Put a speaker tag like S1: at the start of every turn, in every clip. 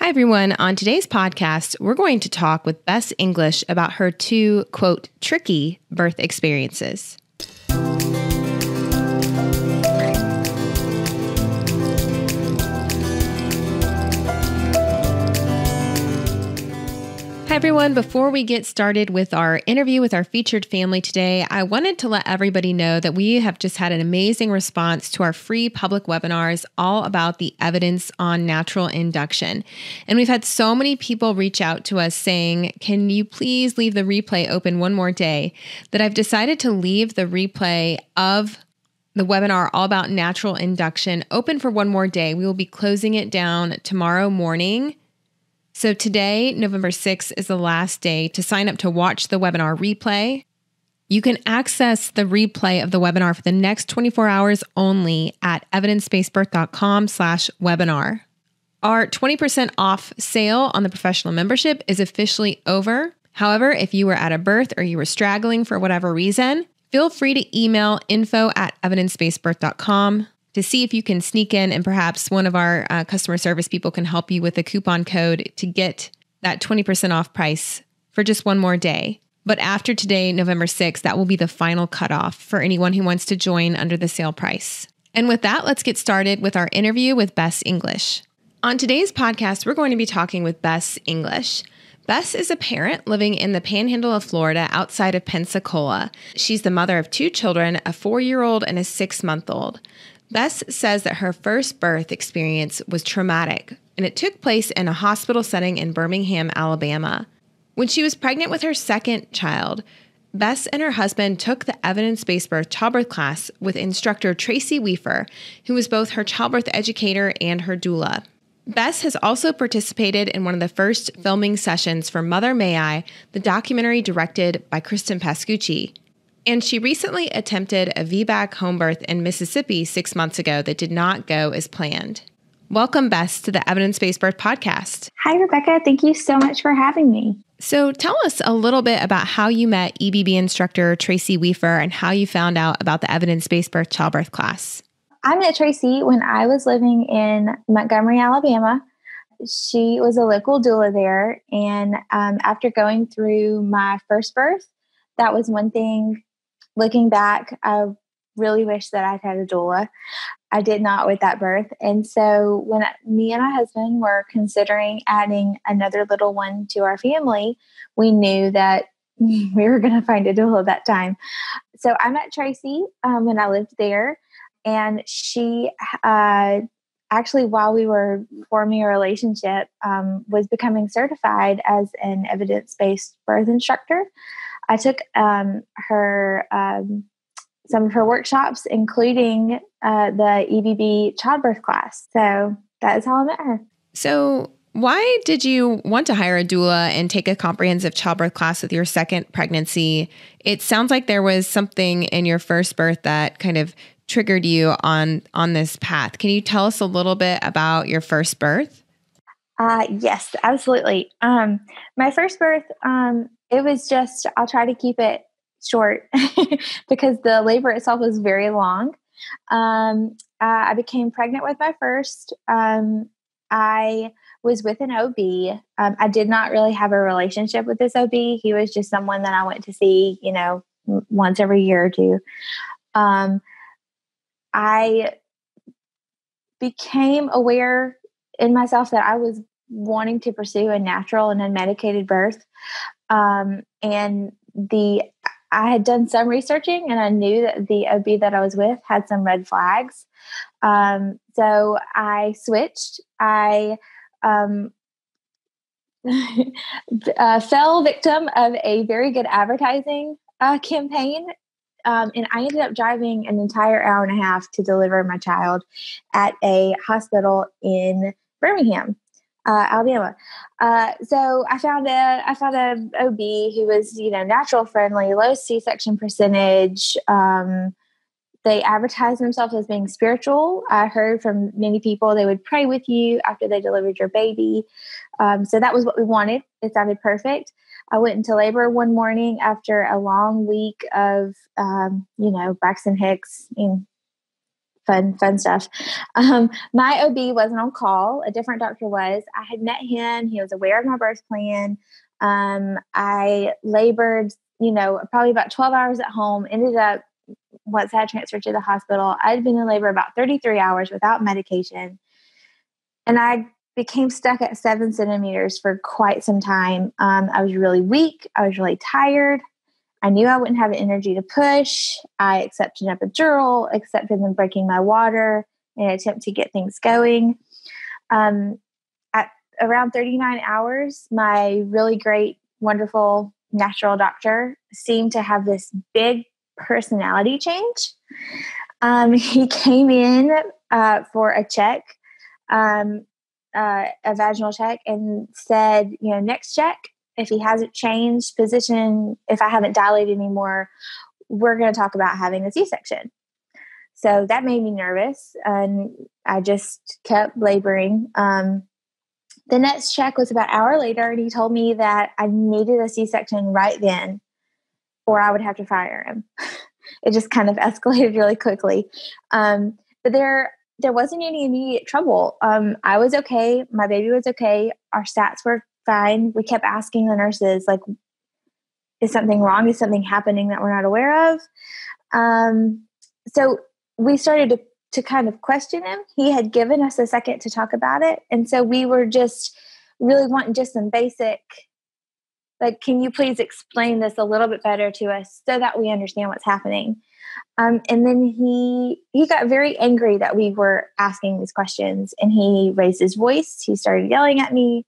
S1: Hi, everyone. On today's podcast, we're going to talk with Bess English about her two, quote, tricky birth experiences. Hi, everyone. Before we get started with our interview with our featured family today, I wanted to let everybody know that we have just had an amazing response to our free public webinars all about the evidence on natural induction. And we've had so many people reach out to us saying, can you please leave the replay open one more day, that I've decided to leave the replay of the webinar all about natural induction open for one more day. We will be closing it down tomorrow morning. So today, November 6th, is the last day to sign up to watch the webinar replay. You can access the replay of the webinar for the next 24 hours only at evidencebasebirth.com/webinar. Our 20% off sale on the professional membership is officially over. However, if you were at a birth or you were straggling for whatever reason, feel free to email info@evidencebasebirth.com to see if you can sneak in, and perhaps one of our customer service people can help you with a coupon code to get that 20% off price for just one more day. But after today, November 6th, that will be the final cutoff for anyone who wants to join under the sale price. And with that, let's get started with our interview with Bess English. On today's podcast, we're going to be talking with Bess English. Bess is a parent living in the panhandle of Florida outside of Pensacola. She's the mother of two children, a 4-year-old and a 6-month-old. Bess says that her first birth experience was traumatic, and it took place in a hospital setting in Birmingham, Alabama. When she was pregnant with her second child, Bess and her husband took the evidence-based birth childbirth class with instructor Tracy Weaver, who was both her childbirth educator and her doula. Bess has also participated in one of the first filming sessions for Mother May I, the documentary directed by Kristen Pascucci. And she recently attempted a VBAC home birth in Mississippi 6 months ago that did not go as planned. Welcome, Bess, to the Evidence-Based Birth Podcast.
S2: Hi, Rebecca. Thank you so much for having me.
S1: So tell us a little bit about how you met EBB instructor Tracy Weaver and how you found out about the Evidence-Based Birth childbirth class.
S2: I met Tracy when I was living in Montgomery, Alabama. She was a local doula there. And after going through my first birth, that was one thing. Looking back, I really wish that I'd had a doula. I did not with that birth. And so when me and my husband were considering adding another little one to our family, we knew that we were going to find a doula that time. So I met Tracy when I lived there. And she actually, while we were forming a relationship, was becoming certified as an evidence-based birth instructor. I took some of her workshops, including the EBB childbirth class. So that is how I met her.
S1: So why did you want to hire a doula and take a comprehensive childbirth class with your second pregnancy? It sounds like there was something in your first birth that kind of triggered you on this path. Can you tell us a little bit about your first birth?
S2: Yes, absolutely. My first birth, it was just, I'll try to keep it short because the labor itself was very long. I became pregnant with my first. I was with an OB. I did not really have a relationship with this OB. He was just someone that I went to see, once every year or two. I became aware in myself that I was wanting to pursue a natural and unmedicated birth. And I had done some researching, and I knew that the OB that I was with had some red flags. So I switched. I fell victim of a very good advertising campaign. And I ended up driving an entire hour and a half to deliver my child at a hospital in Birmingham, Alabama. So I found a OB who was, natural friendly, low C-section percentage. They advertised themselves as being spiritual. I heard from many people they would pray with you after they delivered your baby. So that was what we wanted. It sounded perfect. I went into labor one morning after a long week of, Braxton Hicks, fun stuff. My OB wasn't on call. A different doctor was. I had met him. He was aware of my birth plan. I labored, probably about 12 hours at home, ended up, once I had transferred to the hospital, I'd been in labor about 33 hours without medication. And I became stuck at 7 centimeters for quite some time. I was really weak. I was really tired. I knew I wouldn't have the energy to push. I accepted an epidural, accepted them breaking my water in an attempt to get things going. At around 39 hours, my really great, wonderful natural doctor seemed to have this big personality change. He came in for a check, a vaginal check, and said, next check, if he hasn't changed position, if I haven't dilated anymore, we're going to talk about having a C-section. So that made me nervous, and I just kept laboring. The next check was about an hour later, and he told me that I needed a C-section right then, or I would have to fire him. It just kind of escalated really quickly. But there wasn't any immediate trouble. I was okay. My baby was okay. Our stats were fine. We kept asking the nurses, like, is something wrong? Is something happening that we're not aware of? So we started to kind of question him. He had given us a second to talk about it. And so we were just really wanting just some basic, like, can you please explain this a little bit better to us so that we understand what's happening? And then he got very angry that we were asking these questions, and he raised his voice. He started yelling at me,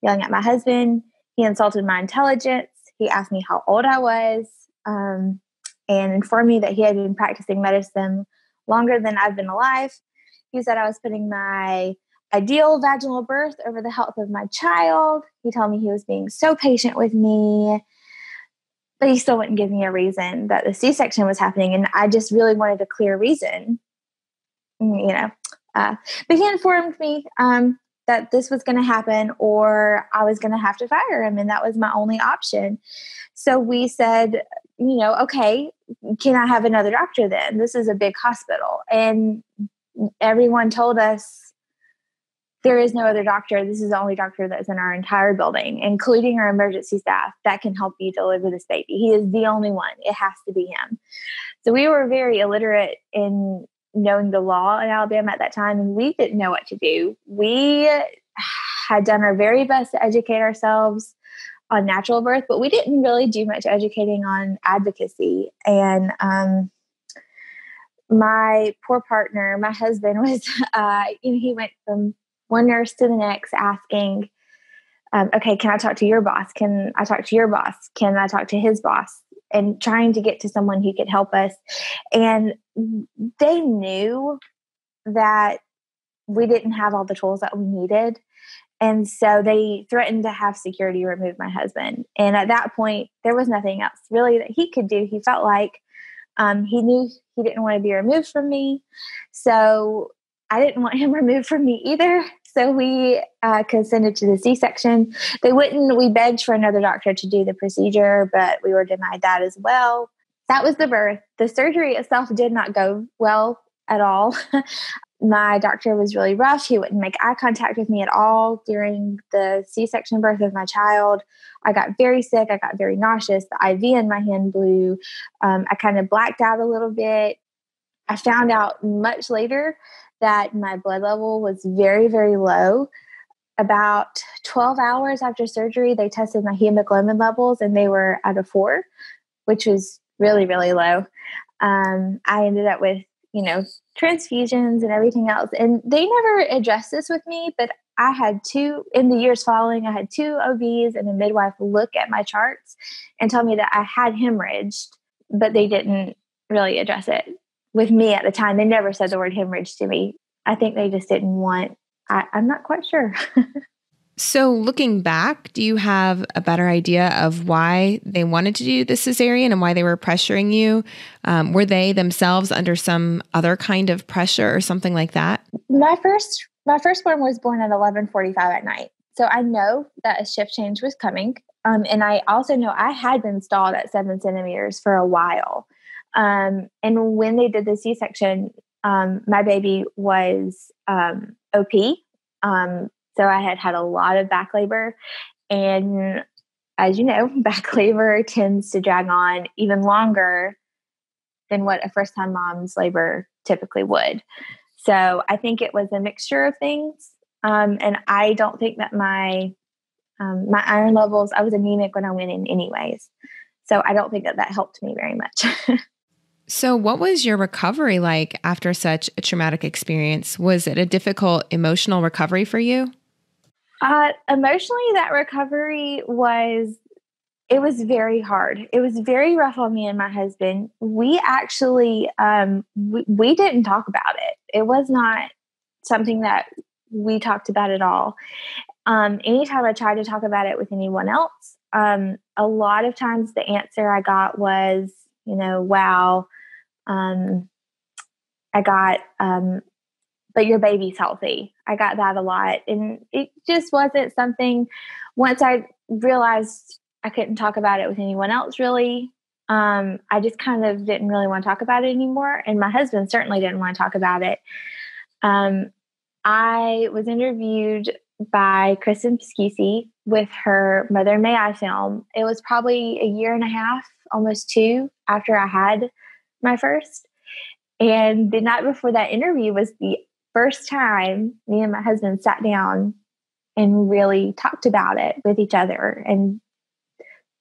S2: yelling at my husband. He insulted my intelligence. He asked me how old I was, and informed me that he had been practicing medicine longer than I've been alive. He said I was putting my ideal vaginal birth over the health of my child. He told me he was being so patient with me, but he still wouldn't give me a reason that the C-section was happening. And I just really wanted a clear reason, but he informed me that this was going to happen, or I was going to have to fire him. And that was my only option. So we said, okay, can I have another doctor then? This is a big hospital. And everyone told us, there is no other doctor. This is the only doctor that's in our entire building, including our emergency staff, that can help you deliver this baby. He is the only one. It has to be him. So we were very illiterate in knowing the law in Alabama at that time, and we didn't know what to do. We had done our very best to educate ourselves on natural birth, but we didn't really do much educating on advocacy. And my poor partner, my husband, was, he went from one nurse to the next asking, okay, can I talk to your boss? Can I talk to your boss? Can I talk to his boss? And trying to get to someone who could help us. And they knew that we didn't have all the tools that we needed. And so they threatened to have security remove my husband. And at that point, there was nothing else really that he could do. He felt like he knew he didn't want to be removed from me. So I didn't want him removed from me either. So we consented to the C-section. We begged for another doctor to do the procedure, but we were denied that as well. That was the birth. The surgery itself did not go well at all. My doctor was really rough. He wouldn't make eye contact with me at all during the C-section birth of my child. I got very sick. I got very nauseous. The IV in my hand blew. I kind of blacked out a little bit. I found out much later that my blood level was very, very low. About 12 hours after surgery, they tested my hemoglobin levels, and they were at a 4, which was really, really low. I ended up with, transfusions and everything else. And they never addressed this with me, but I had in the years following, I had 2 OBs and a midwife look at my charts and tell me that I had hemorrhaged, but they didn't really address it with me at the time. They never said the word hemorrhage to me. I think they just didn't want, I'm not quite sure.
S1: So looking back, do you have a better idea of why they wanted to do the cesarean and why they were pressuring you? Were they themselves under some other kind of pressure or something like that?
S2: My firstborn was born at 11:45 at night. So I know that a shift change was coming. And I also know I had been stalled at 7 centimeters for a while. And when they did the C-section, my baby was OP. So I had a lot of back labor. And as you know, back labor tends to drag on even longer than what a first-time mom's labor typically would. So I think it was a mixture of things. And I don't think that my iron levels, I was anemic when I went in anyways. So I don't think that helped me very much.
S1: So what was your recovery like after such a traumatic experience? Was it a difficult emotional recovery for you?
S2: Emotionally, that recovery was very hard. It was very rough on me and my husband. We actually, we didn't talk about it. It was not something that we talked about at all. Anytime I tried to talk about it with anyone else, a lot of times the answer I got was, wow, I got, but your baby's healthy. I got that a lot. And it just wasn't something, once I realized I couldn't talk about it with anyone else really, I just kind of didn't really want to talk about it anymore. And my husband certainly didn't want to talk about it. I was interviewed by Kristen Pesquisi with her Mother May I film. It was probably a year and a half, almost 2, after I had my first. And the night before that interview was the first time me and my husband sat down and really talked about it with each other and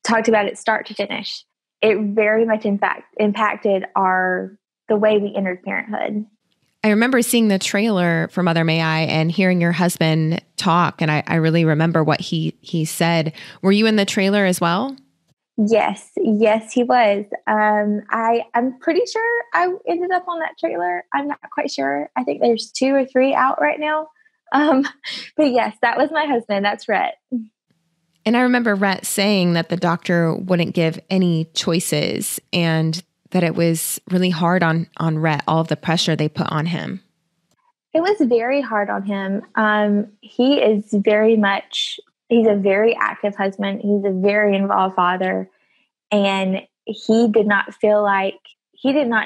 S2: talked about it start to finish. It very much, in fact, impacted the way we entered parenthood.
S1: I remember seeing the trailer for Mother May I and hearing your husband talk, and I really remember what he said. Were you in the trailer as well?
S2: Yes, he was. I'm pretty sure I ended up on that trailer. I'm not quite sure. I think there's 2 or 3 out right now. But yes, that was my husband. That's Rhett.
S1: And I remember Rhett saying that the doctor wouldn't give any choices and that it was really hard on Rhett, all of the pressure they put on him.
S2: It was very hard on him. He's a very active husband. He's a very involved father. And he did not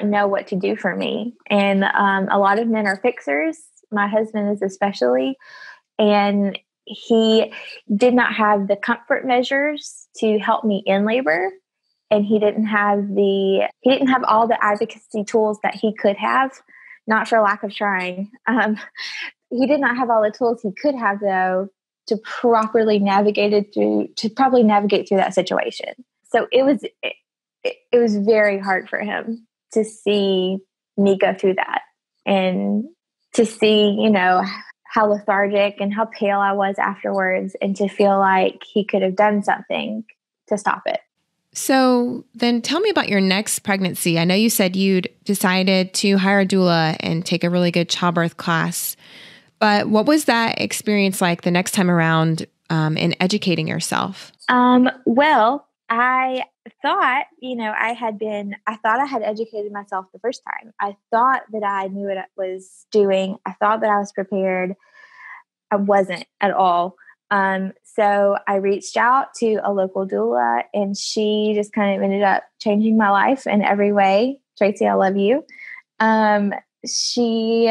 S2: know what to do for me. And a lot of men are fixers. My husband is especially. And he did not have the comfort measures to help me in labor. And he didn't have all the advocacy tools that he could have, not for lack of trying. He did not have all the tools he could have, though, to properly navigate through that situation. So it was very hard for him to see me go through that and to see, how lethargic and how pale I was afterwards, and to feel like he could have done something to stop it.
S1: So then tell me about your next pregnancy. I know you said you'd decided to hire a doula and take a really good childbirth class, but what was that experience like the next time around in educating yourself?
S2: Well, I thought, I thought I had educated myself the first time. I thought that I knew what I was doing. I thought that I was prepared. I wasn't at all. So I reached out to a local doula, and she just kind of ended up changing my life in every way. Tracy, I love you. She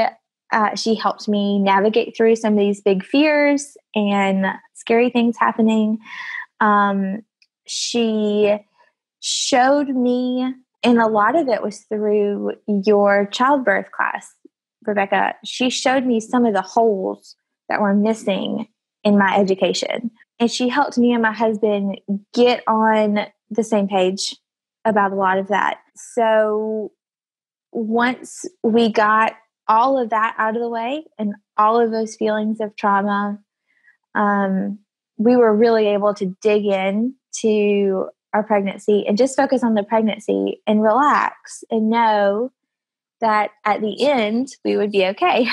S2: helped me navigate through some of these big fears and scary things happening. She showed me, and a lot of it was through your childbirth class, Rebecca. She showed me some of the holes that were missing in my education. And she helped me and my husband get on the same page about a lot of that. So once we got all of that out of the way and all of those feelings of trauma, we were really able to dig in to our pregnancy and just focus on the pregnancy and relax and know that at the end we would be okay.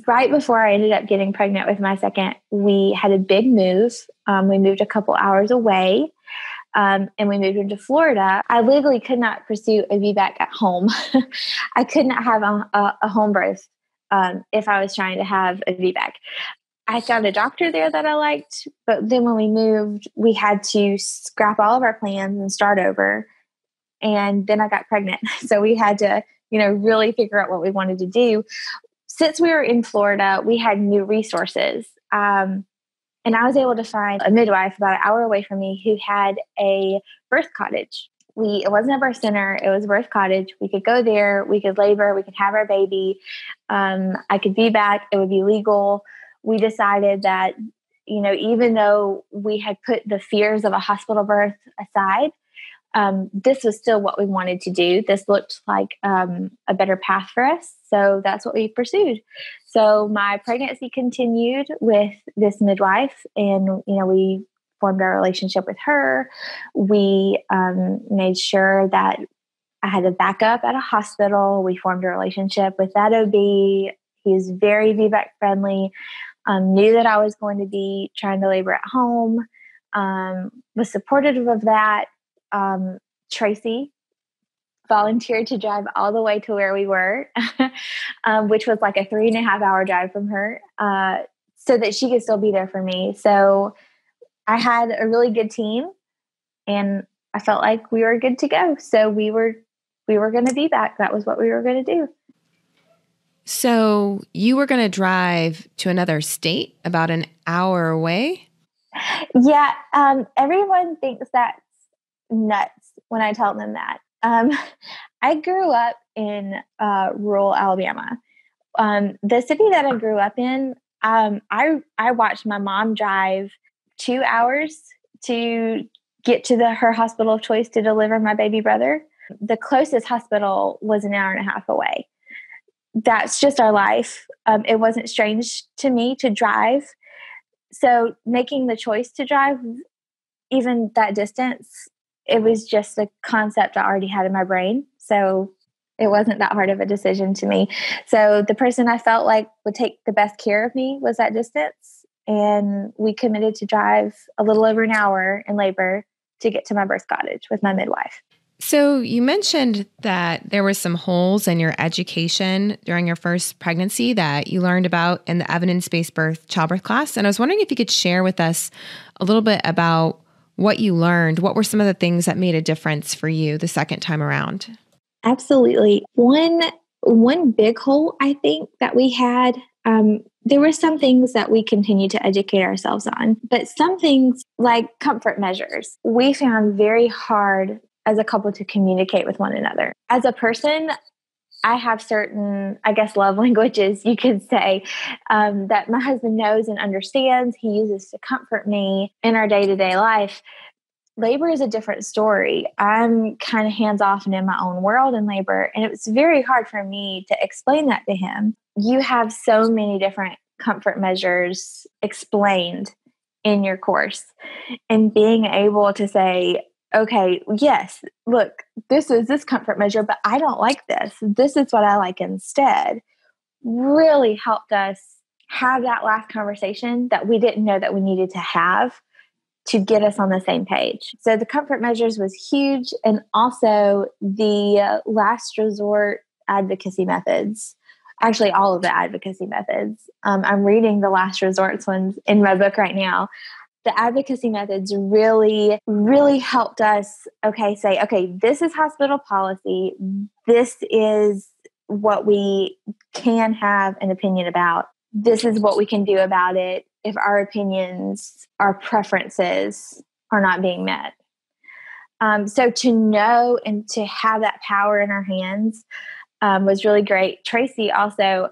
S2: Right before I ended up getting pregnant with my second, we had a big move. We moved a couple hours away, and we moved into Florida. I legally could not pursue a VBAC at home. I could not have a home birth if I was trying to have a VBAC. I found a doctor there that I liked, but then when we moved, we had to scrap all of our plans and start over. And then I got pregnant. So we had to really figure out what we wanted to do. Since we were in Florida, we had new resources. And I was able to find a midwife about an hour away from me who had a birth cottage. It wasn't a birth center. It was a birth cottage. We could go there. We could labor. We could have our baby. I could VBAC. It would be legal. We decided that, even though we had put the fears of a hospital birth aside, this was still what we wanted to do. This looked like a better path for us. So that's what we pursued. So my pregnancy continued with this midwife, and, we formed our relationship with her. We made sure that I had a backup at a hospital. We formed a relationship with that OB. He was very VBAC friendly, knew that I was going to be trying to labor at home, was supportive of that. Tracy volunteered to drive all the way to where we were, which was like a 3.5-hour drive from her, so that she could still be there for me. So I had a really good team, and I felt like we were good to go. So we were going to be back. That was what we were going to do.
S1: So you were going to drive to another state about an hour away?
S2: Yeah. Everyone thinks that's nuts when I tell them that. I grew up in rural Alabama. The city that I grew up in, I watched my mom drive 2 hours to get to her hospital of choice to deliver my baby brother. The closest hospital was an hour and a half away. That's just our life. It wasn't strange to me to drive. So making the choice to drive even that distance, it was just a concept I already had in my brain. So it wasn't that hard of a decision to me. So the person I felt like would take the best care of me was that distance. And we committed to drive a little over an hour in labor to get to my birth cottage with my midwife.
S1: So you mentioned that there were some holes in your education during your first pregnancy that you learned about in the evidence-based childbirth class. And I was wondering if you could share with us a little bit about what you learned. What were some of the things that made a difference for you the second time around?
S2: Absolutely. One big hole, I think, that we had, there were some things that we continued to educate ourselves on, but some things like comfort measures, we found very hard as a couple to communicate with one another. As a person, I have certain, love languages, you could say, that my husband knows and understands. He uses to comfort me in our day-to-day life. Labor is a different story. I'm kind of hands-off and in my own world in labor, and it was very hard for me to explain that to him. You have so many different comfort measures explained in your course, and being able to say, okay, yes, look, this is this comfort measure, but I don't like this. This is what I like instead. Really helped us have that last conversation that we didn't know that we needed to have to get us on the same page. So the comfort measures was huge. And also the last resort advocacy methods, actually all of the advocacy methods. I'm reading the last resorts ones in my book right now. The advocacy methods really, really helped us, say, this is hospital policy. This is what we can have an opinion about. This is what we can do about it if our opinions, our preferences are not being met. So to know and to have that power in our hands was really great. Tracy, also,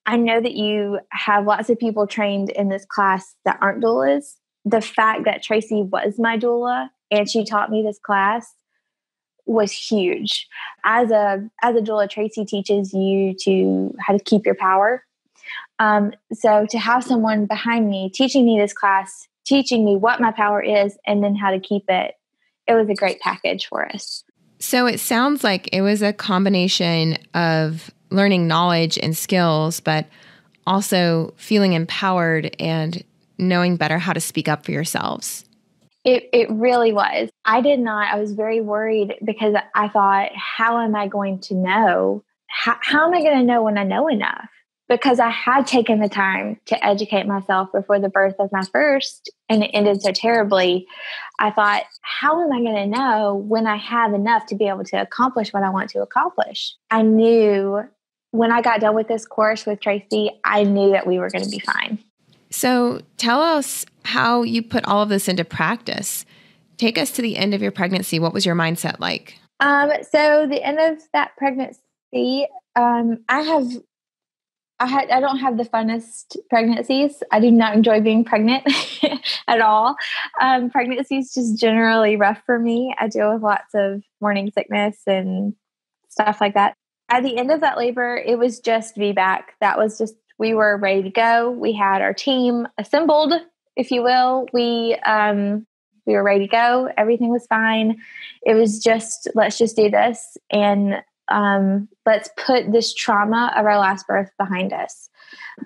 S2: I know that you have lots of people trained in this class that aren't doulas. The fact that Tracy was my doula and she taught me this class was huge. As a doula, Tracy teaches you how to keep your power. So to have someone behind me teaching me this class, teaching me what my power is, and then how to keep it, it was a great package for us.
S1: So it sounds like it was a combination of learning knowledge and skills, but also feeling empowered and knowing better how to speak up for yourselves.
S2: It really was. I was very worried because I thought, how am I going to know? How am I going to know when I know enough? because I had taken the time to educate myself before the birth of my first and it ended so terribly, I thought, how am I going to know when I have enough to be able to accomplish what I want to accomplish? I knew when I got done with this course with Tracy, I knew that we were going to be fine.
S1: So tell us how you put all of this into practice. Take us to the end of your pregnancy. What was your mindset like?
S2: So the end of that pregnancy, I don't have the funnest pregnancies. I do not enjoy being pregnant at all. Pregnancy is just generally rough for me. I deal with lots of morning sickness and stuff like that. At the end of that labor, it was just VBAC. That was just, we were ready to go. We had our team assembled, if you will. We were ready to go. Everything was fine. It was just, let's just do this. And let's put this trauma of our last birth behind us.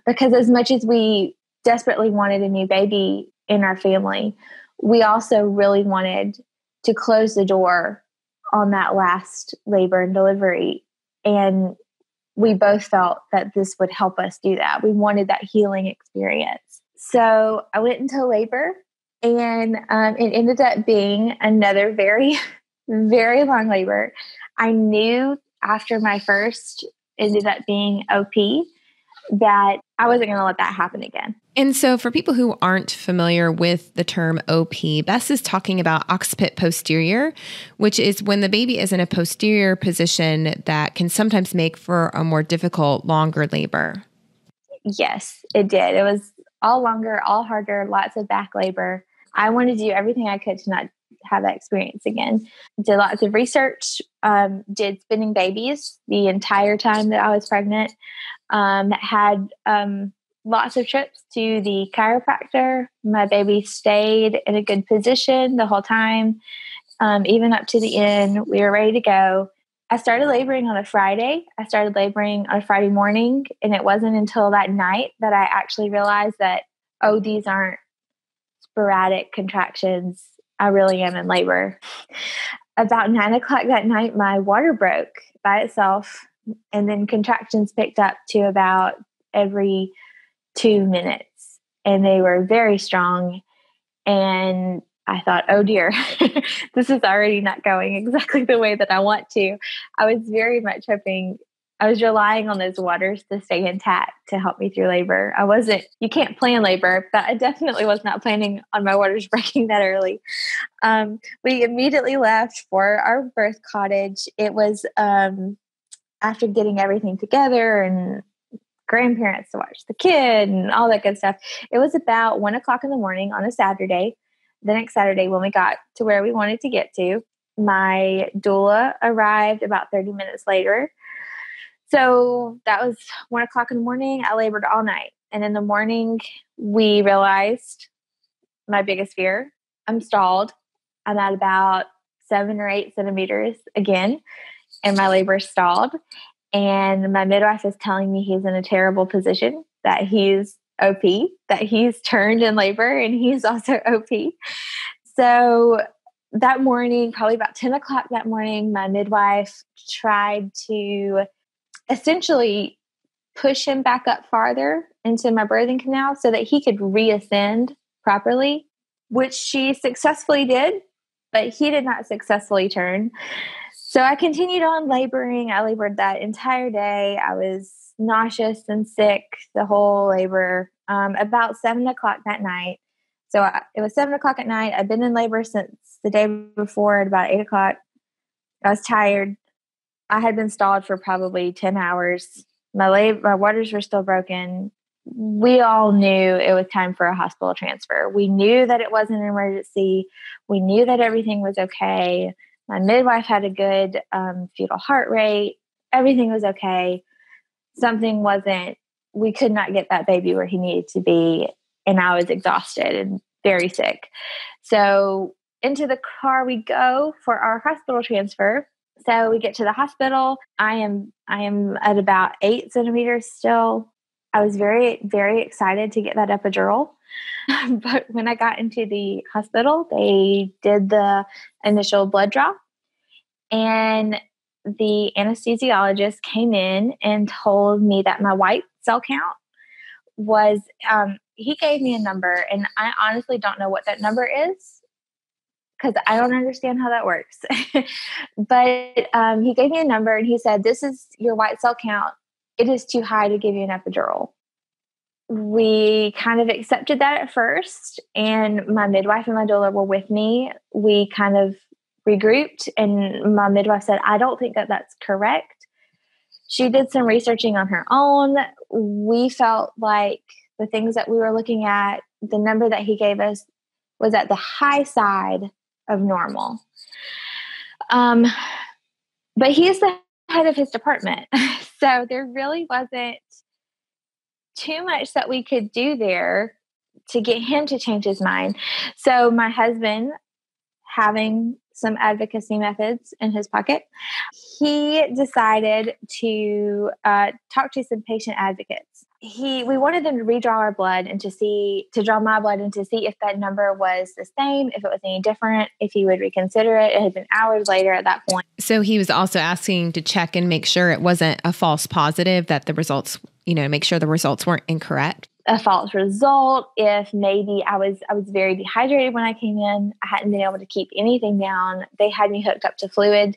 S2: Because as much as we desperately wanted a new baby in our family, we also really wanted to close the door on that last labor and delivery. And we both felt that this would help us do that. We wanted that healing experience. So I went into labor, and it ended up being another very, very long labor. I knew after my first ended up being OP that I wasn't going to let that happen again.
S1: And so for people who aren't familiar with the term OP, Bess is talking about occiput posterior, which is when the baby is in a posterior position that can sometimes make for a more difficult, longer labor.
S2: Yes, it did. It was all longer, all harder, lots of back labor. I wanted to do everything I could to not have that experience again. Did lots of research, did spinning babies the entire time that I was pregnant, had lots of trips to the chiropractor. My baby stayed in a good position the whole time, even up to the end. We were ready to go. I started laboring on a Friday. I started laboring on a Friday morning, and it wasn't until that night that I actually realized that, oh, these aren't sporadic contractions. I really am in labor. About 9:00 that night, my water broke by itself, and then contractions picked up to about every 2 minutes, and they were very strong. And I thought, oh dear, this is already not going exactly the way that I want to. I was very much hoping, I was relying on those waters to stay intact to help me through labor. You can't plan labor, but I definitely was not planning on my waters breaking that early. We immediately left for our birth cottage. It was after getting everything together and grandparents to watch the kid and all that good stuff. It was about 1:00 in the morning on a Saturday. The next Saturday, when we got to where we wanted to get to, my doula arrived about 30 minutes later. So that was 1:00 in the morning. I labored all night. And in the morning, we realized my biggest fear, I'm stalled. I'm at about 7 or 8 centimeters again, and my labor stalled. And my midwife is telling me he's in a terrible position, that he's OP, that he's turned in labor, and he's also OP. So that morning, probably about 10:00 that morning, my midwife tried to essentially push him back up farther into my birthing canal so that he could reascend properly, which she successfully did, but he did not successfully turn. So I continued on laboring. I labored that entire day. I was nauseous and sick the whole labor. About 7:00 that night. So it was 7:00 at night. I'd been in labor since the day before at about 8:00. I was tired. I had been stalled for probably 10 hours. My waters were still broken. We all knew it was time for a hospital transfer. We knew that it wasn't an emergency. We knew that everything was okay. My midwife had a good fetal heart rate. Everything was okay. Something wasn't, we could not get that baby where he needed to be. And I was exhausted and very sick. So into the car we go for our hospital transfer. So we get to the hospital. I am at about 8 centimeters still. I was very, very excited to get that epidural. But when I got into the hospital, they did the initial blood draw, and the anesthesiologist came in and told me that my whites cell count was, he gave me a number, and I honestly don't know what that number is because I don't understand how that works. But he gave me a number and he said, "This is your white cell count. It is too high to give you an epidural." We kind of accepted that at first, and my midwife and my doula were with me. We kind of regrouped, and my midwife said, "I don't think that that's correct." She did some researching on her own. We felt like the things that we were looking at, the number that he gave us was at the high side of normal. But he is the head of his department. So there really wasn't too much that we could do there to get him to change his mind. So my husband, having some advocacy methods in his pocket, he decided to talk to some patient advocates. We wanted them to redraw our blood and to draw my blood and to see if that number was the same, if it was any different, if he would reconsider it. It had been hours later at that point.
S1: So he was also asking to check and make sure it wasn't a false positive, that the results, make sure the results weren't incorrect.
S2: A false result, if maybe I was very dehydrated when I came in. I hadn't been able to keep anything down. They had me hooked up to fluid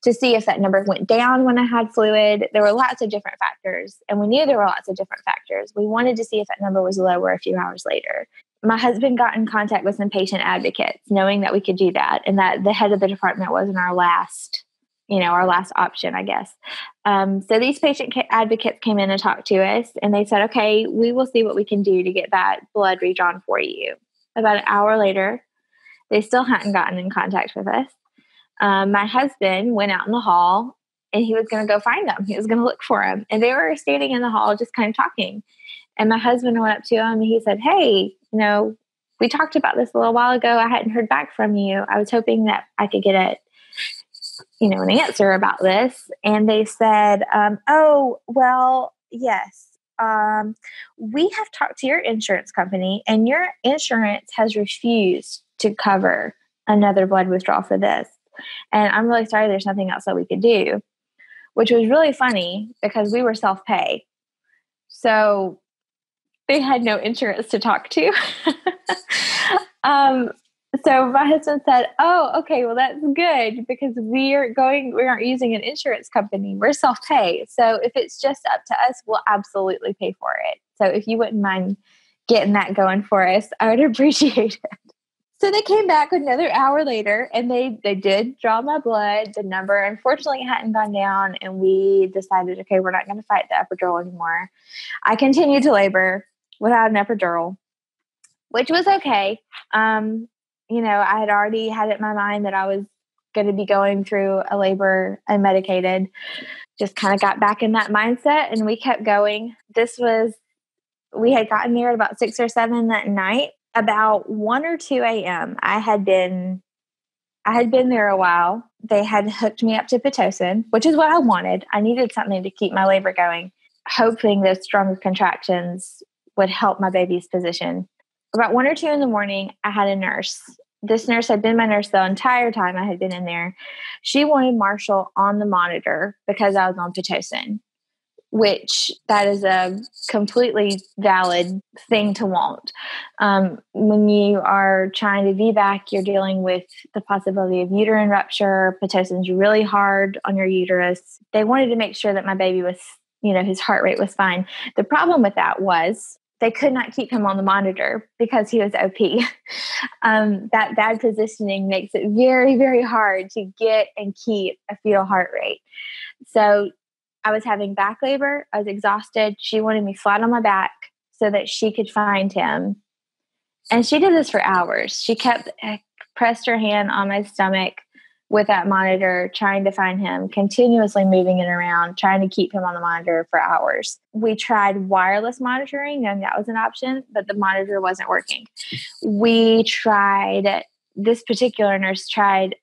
S2: to see if that number went down when I had fluid. There were lots of different factors, and we knew there were lots of different factors. We wanted to see if that number was lower a few hours later. My husband got in contact with some patient advocates, knowing that we could do that, and that the head of the department wasn't our last option, I guess. So these patient advocates came in and talked to us, and they said, "Okay, we will see what we can do to get that blood redrawn for you." About an hour later, they still hadn't gotten in contact with us. My husband went out in the hall, and he was going to go find them. He was going to look for them. And they were standing in the hall just kind of talking. And my husband went up to him and he said, "Hey, we talked about this a little while ago. I hadn't heard back from you. I was hoping that I could get an answer about this." And they said, "Oh, well, yes. We have talked to your insurance company, and your insurance has refused to cover another blood withdrawal for this. And I'm really sorry, there's nothing else that we could do," which was really funny because we were self-pay. So they had no insurance to talk to. So my husband said, "Oh, okay, well, that's good because we aren't using an insurance company. We're self-pay. So if it's just up to us, we'll absolutely pay for it. So if you wouldn't mind getting that going for us, I would appreciate it." So they came back another hour later, and they did draw my blood. The number, unfortunately, hadn't gone down, and we decided, okay, we're not going to fight the epidural anymore. I continued to labor without an epidural, which was okay. I had already had it in my mind that I was going to be going through a labor unmedicated. Just kind of got back in that mindset, and we kept going. We had gotten there at about 6 or 7 that night. About 1 or 2 a.m., I had been there a while. They had hooked me up to Pitocin, which is what I wanted. I needed something to keep my labor going, hoping those stronger contractions would help my baby's position. About 1 or 2 in the morning, I had a nurse. This nurse had been my nurse the entire time I had been in there. She wanted Marshall on the monitor because I was on Pitocin, which that is a completely valid thing to want. When you are trying to VBAC, you're dealing with the possibility of uterine rupture. Pitocin's really hard on your uterus. They wanted to make sure that my baby was, his heart rate was fine. The problem with that was they could not keep him on the monitor because he was OP. That bad positioning makes it very, very hard to get and keep a fetal heart rate. So I was having back labor. I was exhausted. She wanted me flat on my back so that she could find him. And she did this for hours. She pressed her hand on my stomach with that monitor, trying to find him, continuously moving it around, trying to keep him on the monitor for hours. We tried wireless monitoring, and that was an option, but the monitor wasn't working. This particular nurse tried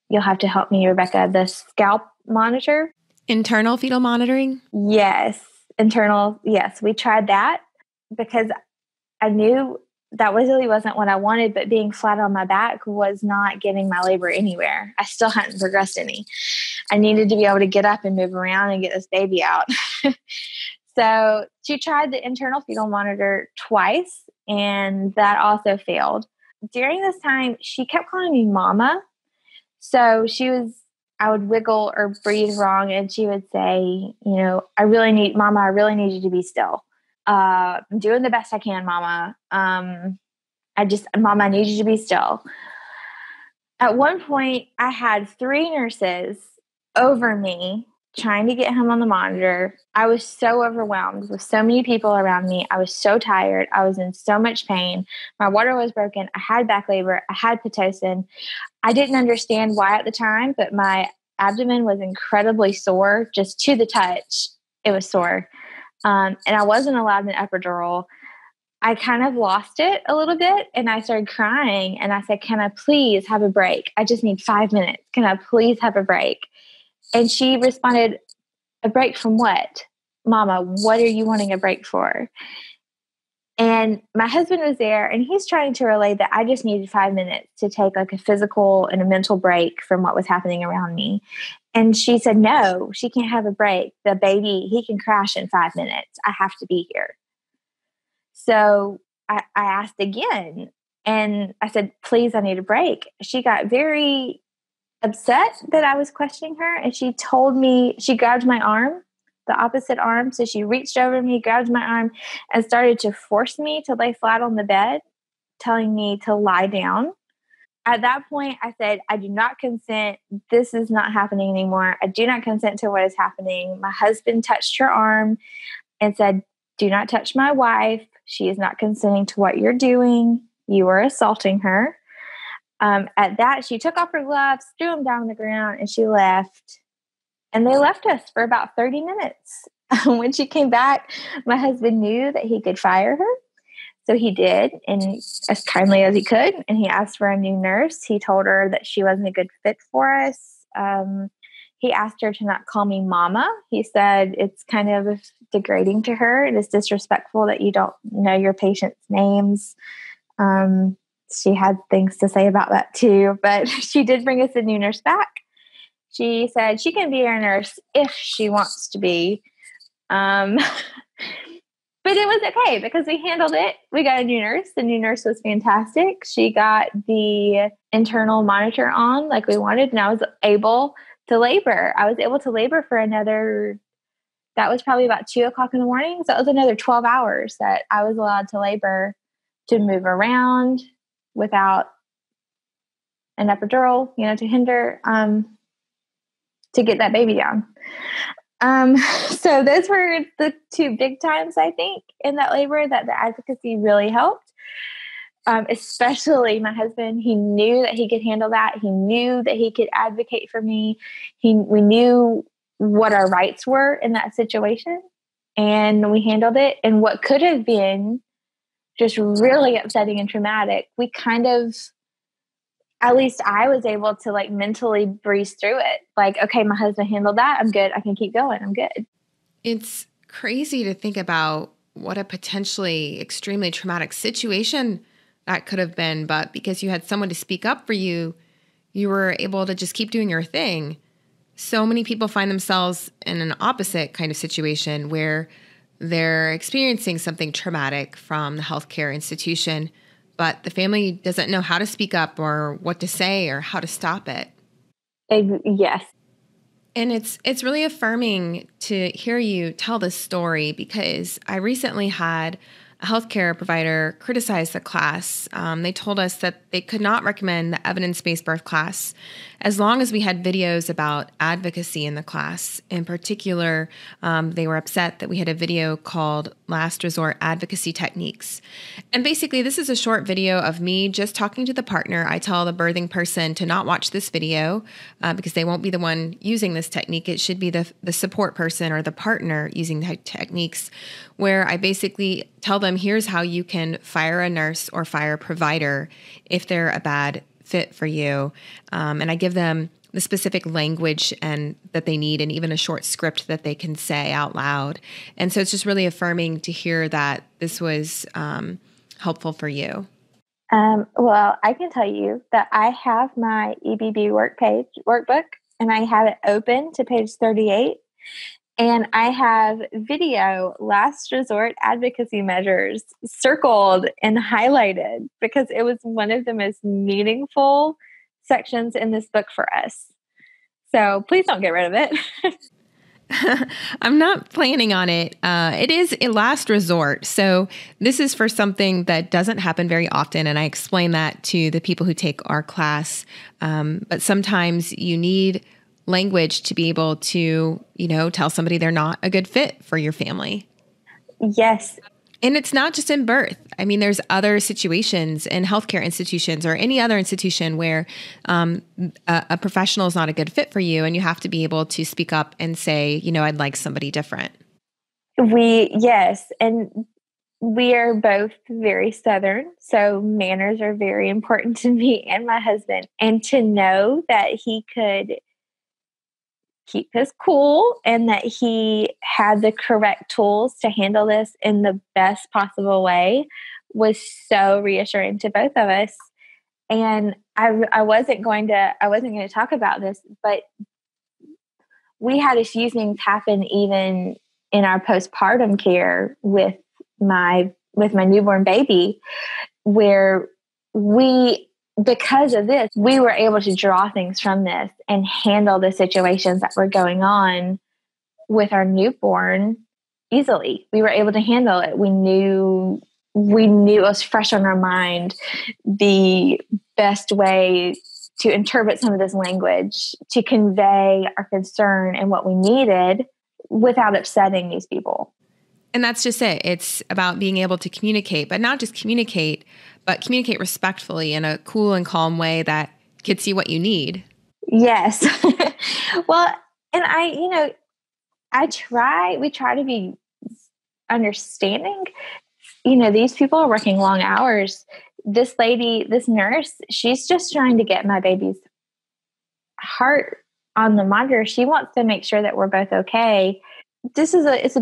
S2: you'll have to help me, Rebecca, the scalp monitor.
S1: Internal fetal monitoring?
S2: Yes. Internal. Yes. We tried that because I knew that really wasn't what I wanted, but being flat on my back was not getting my labor anywhere. I still hadn't progressed any. I needed to be able to get up and move around and get this baby out. So she tried the internal fetal monitor twice, and that also failed. During this time, she kept calling me mama. So I would wiggle or breathe wrong, and she would say, Mama, I really need you to be still. I'm doing the best I can, Mama. Mama, I need you to be still. At one point, I had 3 nurses over me trying to get him on the monitor. I was so overwhelmed with so many people around me. I was so tired. I was in so much pain. My water was broken. I had back labor. I had Pitocin. I didn't understand why at the time, but my abdomen was incredibly sore, just to the touch. It was sore. And I wasn't allowed an epidural. I kind of lost it a little bit, and I started crying, and I said, can I please have a break? I just need 5 minutes. Can I please have a break? And she responded, a break from what? Mama, what are you wanting a break for? And my husband was there, and he's trying to relay that I just needed 5 minutes to take like a physical and a mental break from what was happening around me. And she said, no, she can't have a break. The baby, he can crash in 5 minutes. I have to be here. So I asked again, and I said, please, I need a break. She got very upset that I was questioning her, and she told me, she grabbed my arm, the opposite arm. So she reached over me, grabbed my arm, and started to force me to lay flat on the bed, telling me to lie down. At that point, I said, I do not consent. This is not happening anymore. I do not consent to what is happening. My husband touched her arm and said, do not touch my wife. She is not consenting to what you're doing. You are assaulting her. At that, she took off her gloves, threw them down on the ground, and she left. And they left us for about 30 minutes. When she came back, my husband knew that he could fire her. So he did, and as kindly as he could. And he asked for a new nurse. He told her that she wasn't a good fit for us. He asked her to not call me mama. He said it's kind of degrading to her. It is disrespectful that you don't know your patients' names. She had things to say about that too, but she did bring us a new nurse back. She said she can be our nurse if she wants to be. But it was okay because we handled it. We got a new nurse. The new nurse was fantastic. She got the internal monitor on like we wanted, and I was able to labor. I was able to labor for that was probably about 2:00 in the morning. So that was another 12 hours that I was allowed to labor, to move around without an epidural, to hinder, to get that baby down. So those were the 2 big times, I think, in that labor that the advocacy really helped. Especially my husband, he knew that he could handle that. He knew that he could advocate for me. We knew what our rights were in that situation, and we handled it. And what could have been just really upsetting and traumatic, we kind of, at least I was able to like mentally breeze through it. Like, okay, my husband handled that. I'm good. I can keep going. I'm good.
S1: It's crazy to think about what a potentially extremely traumatic situation that could have been. But because you had someone to speak up for you, you were able to just keep doing your thing. So many people find themselves in an opposite kind of situation where they're experiencing something traumatic from the healthcare institution, but the family doesn't know how to speak up or what to say or how to stop it.
S2: Yes.
S1: And it's really affirming to hear you tell this story, because I recently had a healthcare provider criticize the class. They told us that they could not recommend the evidence-based birth class as long as we had videos about advocacy in the class. In particular, they were upset that we had a video called Last Resort Advocacy Techniques. And basically, this is a short video of me just talking to the partner. I tell the birthing person to not watch this video because they won't be the one using this technique. It should be the support person or the partner using the techniques, where I basically tell them, here's how you can fire a nurse or fire a provider if they're a bad fit for you. And I give them the specific language and that they need, and even a short script that they can say out loud. And so it's just really affirming to hear that this was helpful for you.
S2: Well, I can tell you that I have my EBB workbook, and I have it open to page 38. And I have video last resort advocacy measures circled and highlighted because it was one of the most meaningful sections in this book for us. So please don't get rid of it.
S1: I'm not planning on it. It is a last resort. So this is for something that doesn't happen very often. And I explain that to the people who take our class. But sometimes you need language to be able to, tell somebody they're not a good fit for your family.
S2: Yes.
S1: And it's not just in birth. I mean, there's other situations in healthcare institutions or any other institution where a professional is not a good fit for you, and you have to be able to speak up and say, I'd like somebody different.
S2: Yes. And we are both very Southern, so manners are very important to me and my husband. And to know that he could keep his cool and that he had the correct tools to handle this in the best possible way was so reassuring to both of us. And I wasn't going to talk about this, but we had a few things happen even in our postpartum care with my newborn baby, where because of this, we were able to draw things from this and handle the situations that were going on with our newborn easily. We were able to handle it. We knew it was fresh on our mind, the best way to interpret some of this language, to convey our concern and what we needed without upsetting these people.
S1: And that's just it. It's about being able to communicate, but not just communicate, but communicate respectfully in a cool and calm way that gets you what you need.
S2: Yes. Well, and we try to be understanding. These people are working long hours. This lady, this nurse, she's just trying to get my baby's heart on the monitor. She wants to make sure that we're both okay. It's a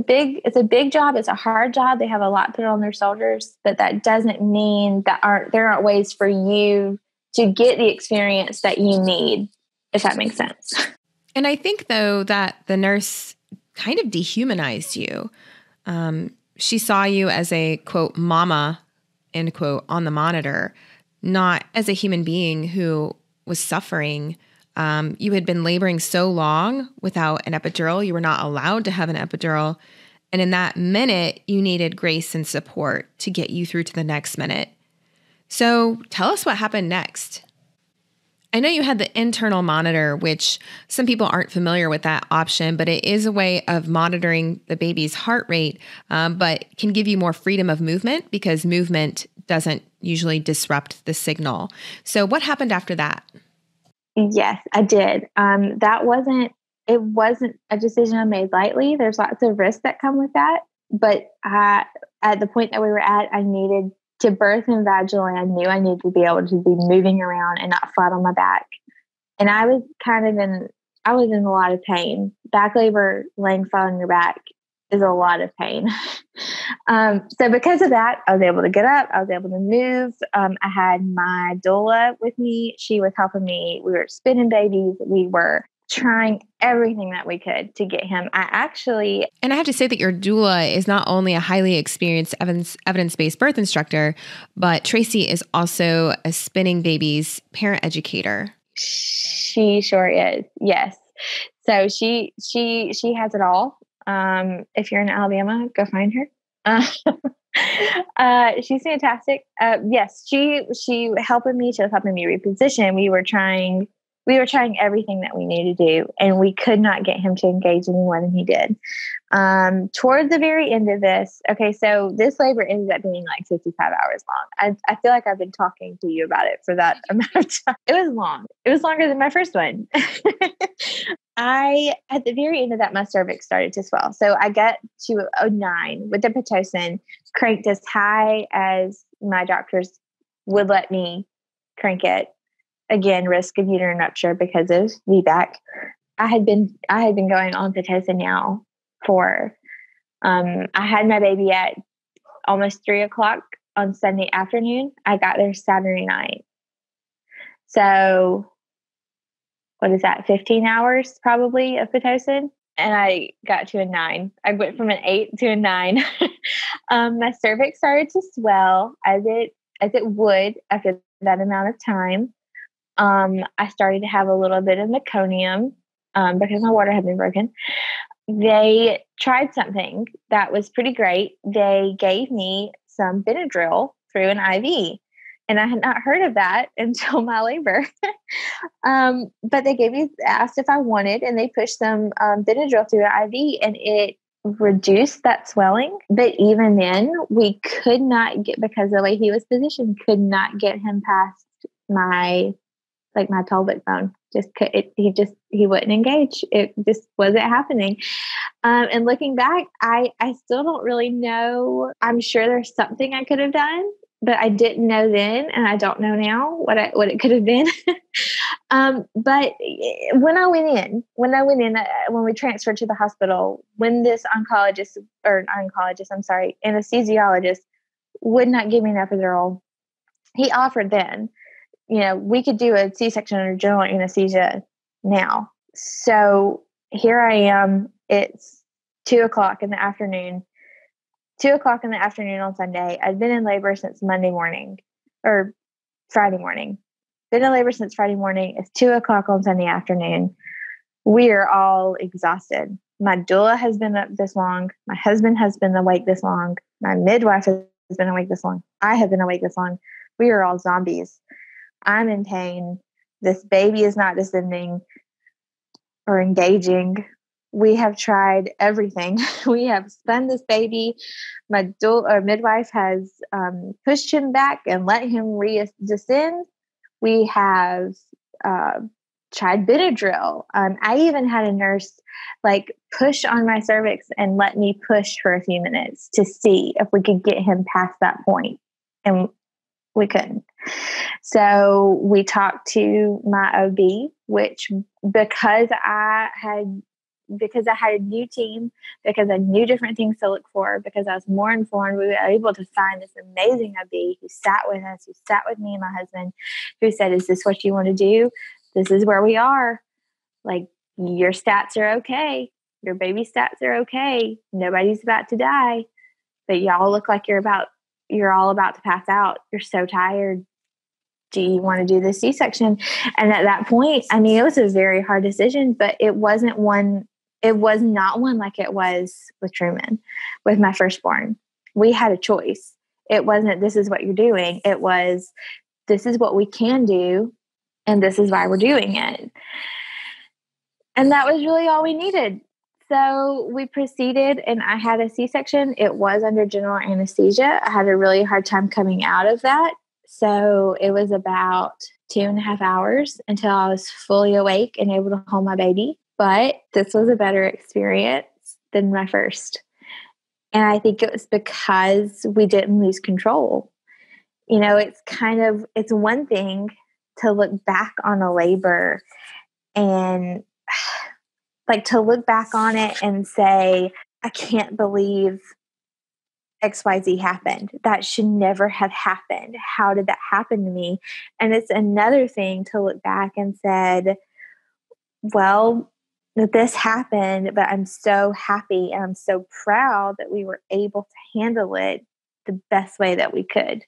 S2: big job. It's a hard job. They have a lot put on their shoulders, but that doesn't mean that there aren't ways for you to get the experience that you need, if that makes sense.
S1: And I think though that the nurse kind of dehumanized you. She saw you as a quote mama, end quote, on the monitor, not as a human being who was suffering. You had been laboring so long without an epidural. You were not allowed to have an epidural. And in that minute, you needed grace and support to get you through to the next minute. So tell us what happened next. I know you had the internal monitor, which some people aren't familiar with that option, but it is a way of monitoring the baby's heart rate, but can give you more freedom of movement because movement doesn't usually disrupt the signal. So what happened after that?
S2: Yes, I did. It wasn't a decision I made lightly. There's lots of risks that come with that. But at the point that we were at, I needed to birth in vaginally. I knew I needed to be able to be moving around and not flat on my back. And I was in a lot of pain. Back labor, laying flat on your back is a lot of pain. So because of that, I was able to get up. I was able to move. I had my doula with me. She was helping me. We were spinning babies. We were trying everything that we could to get him.
S1: And I have to say that your doula is not only a highly experienced evidence-based birth instructor, but Tracy is also a spinning babies parent educator.
S2: She sure is. Yes. So she has it all. If you're in Alabama, go find her. She's fantastic. Yes, she helping me. She was helping me reposition. We were trying everything that we needed to do, and we could not get him to engage any more than he did. Toward the very end of this, okay, so this labor ended up being like 55 hours long. I feel like I've been talking to you about it for that amount of time. It was long. It was longer than my first one. At the very end of that, my cervix started to swell. So I got to 09 with the Pitocin, cranked as high as my doctors would let me crank it. Again, risk of uterine rupture because of VBAC. I had been going on Pitocin now for, I had my baby at almost 3:00 on Sunday afternoon. I got there Saturday night. So what is that, 15 hours probably of Pitocin. And I got to a 9. I went from an 8 to a 9. My cervix started to swell as it would after that amount of time. I started to have a little bit of meconium because my water had been broken. They tried something that was pretty great. They gave me some Benadryl through an IV. And I had not heard of that until my labor. But they asked if I wanted, and they pushed some Benadryl through an IV, and it reduced that swelling. But even then, we could not get, because the way he was positioned, could not get him past my pelvic bone. He wouldn't engage. It just wasn't happening. And looking back, I still don't really know. I'm sure there's something I could have done, but I didn't know then, and I don't know now what it could have been. But when I went in, when we transferred to the hospital, when this anesthesiologist would not give me an epidural, he offered then, we could do a C-section under general anesthesia now. So here I am. It's 2:00 in the afternoon. 2:00 in the afternoon on Sunday. I've been in labor since Monday morning or Friday morning. Been in labor since Friday morning. It's 2:00 on Sunday afternoon. We are all exhausted. My doula has been up this long. My husband has been awake this long. My midwife has been awake this long. I have been awake this long. We are all zombies. I'm in pain. This baby is not descending or engaging. We have tried everything. We have spun this baby. My midwife has pushed him back and let him descend. We have tried Benadryl. I even had a nurse push on my cervix and let me push for a few minutes to see if we could get him past that point. And we couldn't. So we talked to my OB, which because I had a new team, because I knew different things to look for, because I was more informed, we were able to find this amazing OB who sat with us, who sat with me and my husband, who said, "Is this what you want to do? This is where we are. Your stats are okay. Your baby stats are okay. Nobody's about to die, but y'all look like you're all about to pass out. You're so tired. Do you want to do the C-section?" And at that point, it was a very hard decision, but it was not one like it was with Truman, with my firstborn. We had a choice. It wasn't, this is what you're doing. It was, this is what we can do, and this is why we're doing it. And that was really all we needed. So we proceeded, and I had a C-section. It was under general anesthesia. I had a really hard time coming out of that. So it was about 2.5 hours until I was fully awake and able to hold my baby. But this was a better experience than my first. And I think it was because we didn't lose control. It's one thing to look back on a labor and to look back on it and say, I can't believe XYZ happened. That should never have happened. How did that happen to me? And it's another thing to look back and said, well, this happened, but I'm so happy and I'm so proud that we were able to handle it the best way that we could.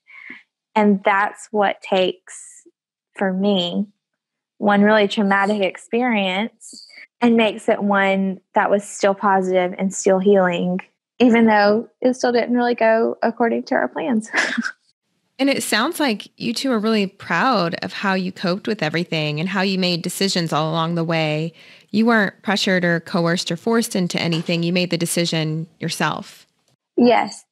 S2: And that's what takes, for me, one really traumatic experience and makes it one that was still positive and still healing, even though it still didn't really go according to our plans.
S1: And it sounds like you two are really proud of how you coped with everything and how you made decisions all along the way. You weren't pressured or coerced or forced into anything. You made the decision yourself.
S2: Yes.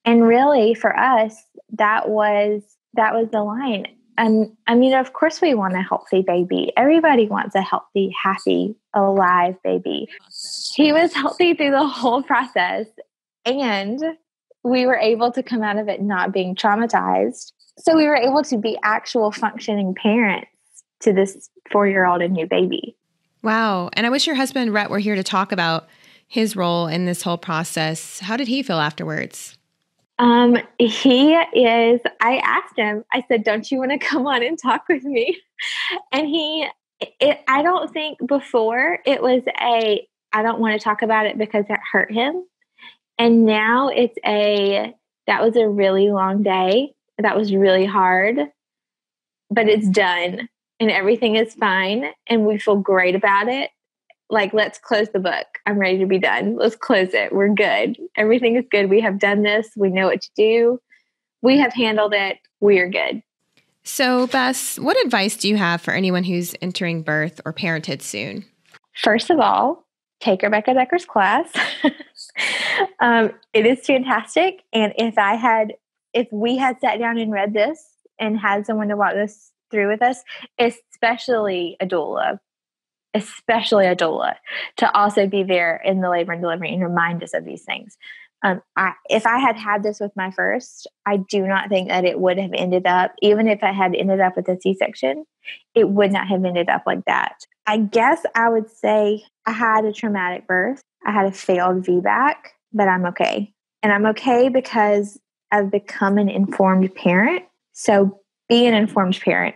S2: And really for us, that was the line. Of course we want a healthy baby. Everybody wants a healthy, happy, alive baby. He was healthy through the whole process, and we were able to come out of it not being traumatized. So we were able to be actual functioning parents to this 4-year-old and new baby.
S1: Wow. And I wish your husband, Rhett, were here to talk about his role in this whole process. How did he feel afterwards?
S2: I asked him, I said, don't you want to come on and talk with me? And he I don't think before it was I don't want to talk about it because it hurt him. And now that was a really long day. That was really hard, but it's done and everything is fine. And we feel great about it. Like, let's close the book. I'm ready to be done. Let's close it. We're good. Everything is good. We have done this. We know what to do. We have handled it. We are good.
S1: So, Bess, what advice do you have for anyone who's entering birth or parenthood soon?
S2: First of all, take Rebecca Decker's class. It is fantastic. And if we had sat down and read this and had someone to walk this through with us, especially a doula, to also be there in the labor and delivery and remind us of these things. If I had this with my first, I do not think that it would have ended up, even if it had ended up with a C-section, it would not have ended up like that. I guess I would say I had a traumatic birth. I had a failed VBAC, but I'm okay. And I'm okay because I've become an informed parent. So be an informed parent.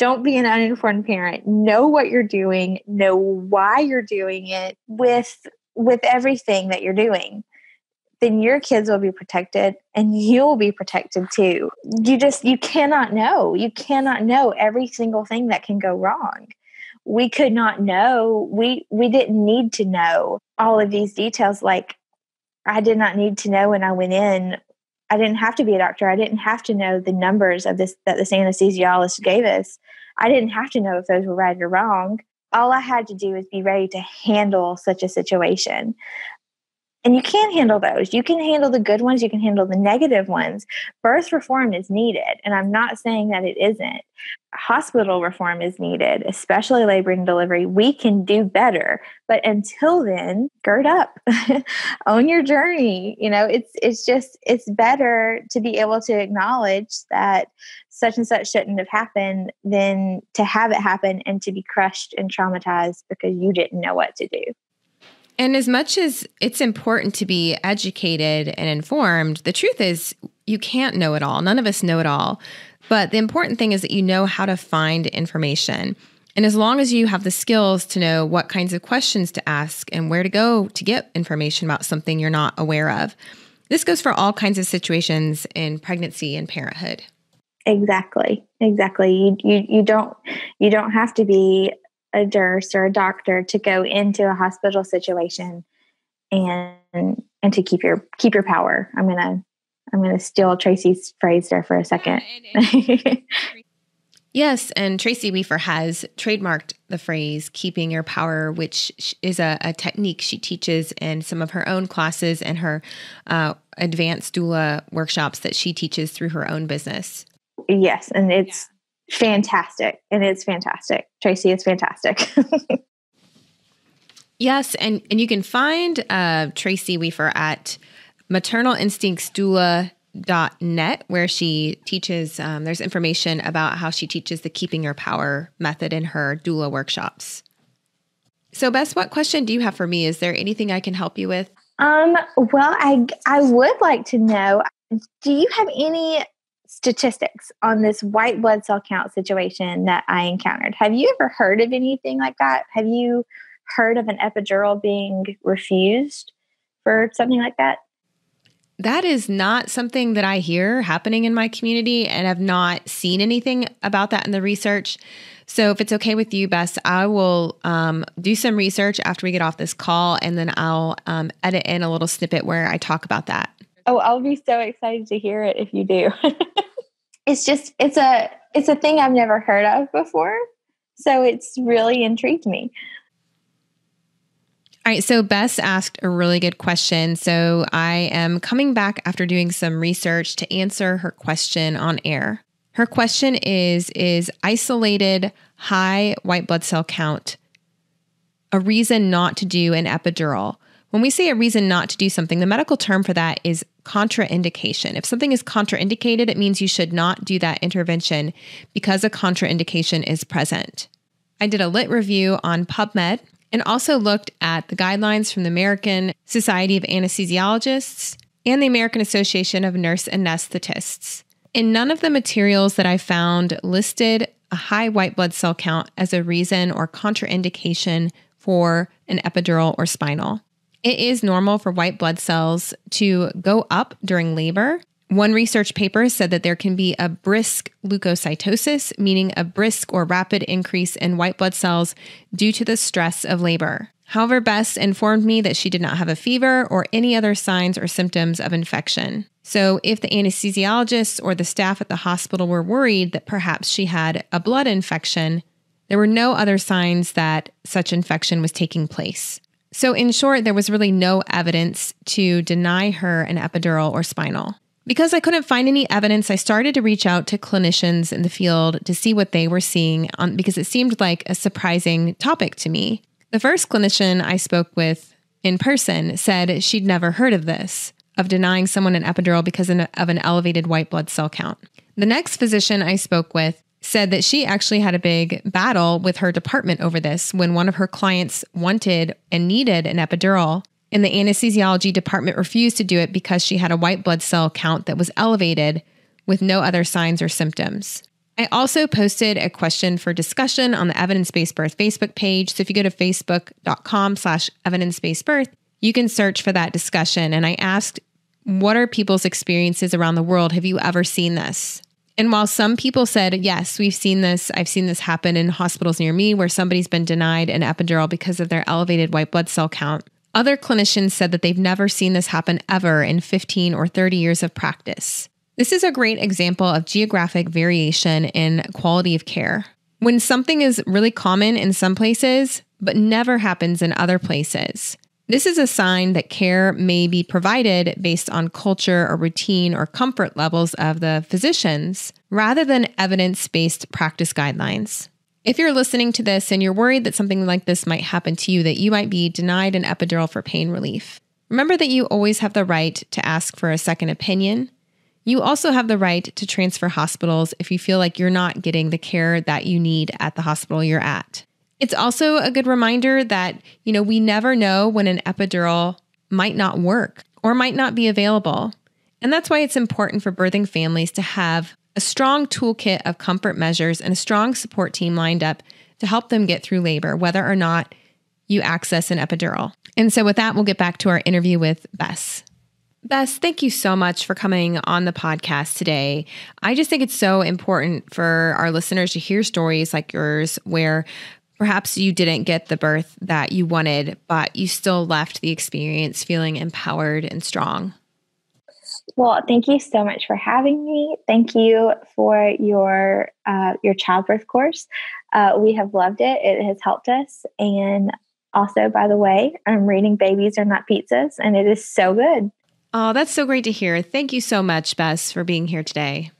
S2: Don't be an uninformed parent. Know what you're doing. Know why you're doing it with everything that you're doing. Then your kids will be protected and you'll be protected too. You cannot know. You cannot know every single thing that can go wrong. We could not know. We didn't need to know all of these details. Like, I did not need to know when I went in. I didn't have to be a doctor. I didn't have to know the numbers of this that this anesthesiologist gave us. I didn't have to know if those were right or wrong. All I had to do was be ready to handle such a situation. And you can handle those. You can handle the good ones. You can handle the negative ones. Birth reform is needed. And I'm not saying that it isn't. Hospital reform is needed, especially labor and delivery. We can do better. But until then, gird up, own your journey. It's better to be able to acknowledge that such and such shouldn't have happened than to have it happen and to be crushed and traumatized because you didn't know what to do.
S1: And as much as it's important to be educated and informed, the truth is you can't know it all. None of us know it all. But the important thing is that you know how to find information. And as long as you have the skills to know what kinds of questions to ask and where to go to get information about something you're not aware of, this goes for all kinds of situations in pregnancy and parenthood.
S2: Exactly. You don't have to be a nurse or a doctor to go into a hospital situation and to keep your power. I'm gonna steal Tracy's phrase there for a second.
S1: Yes, and Tracy Weaver has trademarked the phrase "keeping your power," which is a technique she teaches in some of her own classes and her advanced doula workshops that she teaches through her own business.
S2: Yes, and it's fantastic. And it's fantastic. Tracy is fantastic.
S1: Yes, and you can find Tracy Weaver at maternalinstinctsdoula.net, where she teaches, there's information about how she teaches the Keeping Your Power method in her doula workshops. So Bess, what question do you have for me? Is there anything I can help you with?
S2: Well, I would like to know, do you have any statistics on this white blood cell count situation that I encountered? Have you ever heard of anything like that? Have you heard of an epidural being refused for something like that?
S1: That is not something that I hear happening in my community, and I've not seen anything about that in the research. So if it's okay with you, Bess, I will do some research after we get off this call, and then I'll edit in a little snippet where I talk about that.
S2: Oh, I'll be so excited to hear it if you do. It's a thing I've never heard of before. So it's really intrigued me.
S1: All right. So Bess asked a really good question. So I am coming back after doing some research to answer her question on air. Her question is isolated high white blood cell count a reason not to do an epidural? When we say a reason not to do something, the medical term for that is contraindication. If something is contraindicated, it means you should not do that intervention because a contraindication is present. I did a lit review on PubMed and also looked at the guidelines from the American Society of Anesthesiologists and the American Association of Nurse Anesthetists. In none of the materials that I found listed a high white blood cell count as a reason or contraindication for an epidural or spinal. It is normal for white blood cells to go up during labor. One research paper said that there can be a brisk leukocytosis, meaning a brisk or rapid increase in white blood cells due to the stress of labor. However, Bess informed me that she did not have a fever or any other signs or symptoms of infection. So if the anesthesiologists or the staff at the hospital were worried that perhaps she had a blood infection, there were no other signs that such infection was taking place. So in short, there was really no evidence to deny her an epidural or spinal. Because I couldn't find any evidence, I started to reach out to clinicians in the field to see what they were seeing because it seemed like a surprising topic to me. The first clinician I spoke with in person said she'd never heard of this, of denying someone an epidural because of an elevated white blood cell count. The next physician I spoke with said that she actually had a big battle with her department over this when one of her clients wanted and needed an epidural, and the anesthesiology department refused to do it because she had a white blood cell count that was elevated with no other signs or symptoms. I also posted a question for discussion on the Evidence-Based Birth Facebook page. So if you go to facebook.com/evidence-based birth, you can search for that discussion. And I asked, what are people's experiences around the world? Have you ever seen this? And while some people said, yes, we've seen this, I've seen this happen in hospitals near me where somebody's been denied an epidural because of their elevated white blood cell count, other clinicians said that they've never seen this happen ever in 15 or 30 years of practice. This is a great example of geographic variation in quality of care. When something is really common in some places, but never happens in other places, this is a sign that care may be provided based on culture or routine or comfort levels of the physicians, rather than evidence-based practice guidelines. If you're listening to this and you're worried that something like this might happen to you, that you might be denied an epidural for pain relief, remember that you always have the right to ask for a second opinion. You also have the right to transfer hospitals if you feel like you're not getting the care that you need at the hospital you're at. It's also a good reminder that, we never know when an epidural might not work or might not be available. And that's why it's important for birthing families to have a strong toolkit of comfort measures and a strong support team lined up to help them get through labor, whether or not you access an epidural. And so with that, we'll get back to our interview with Bess. Bess, thank you so much for coming on the podcast today. I just think it's so important for our listeners to hear stories like yours where perhaps you didn't get the birth that you wanted, but you still left the experience feeling empowered and strong.
S2: Well, thank you so much for having me. Thank you for your childbirth course. We have loved it. It has helped us. And also, by the way, I'm reading Babies Are Not Pizzas, and it is so good.
S1: Oh, that's so great to hear. Thank you so much, Bess, for being here today.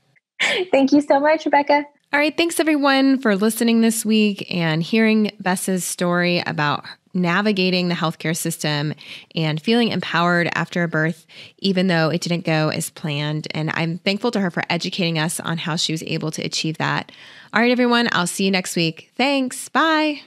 S2: Thank you so much, Rebecca.
S1: All right. Thanks, everyone, for listening this week and hearing Bess's story about navigating the healthcare system and feeling empowered after a birth, even though it didn't go as planned. And I'm thankful to her for educating us on how she was able to achieve that. All right, everyone. I'll see you next week. Thanks. Bye.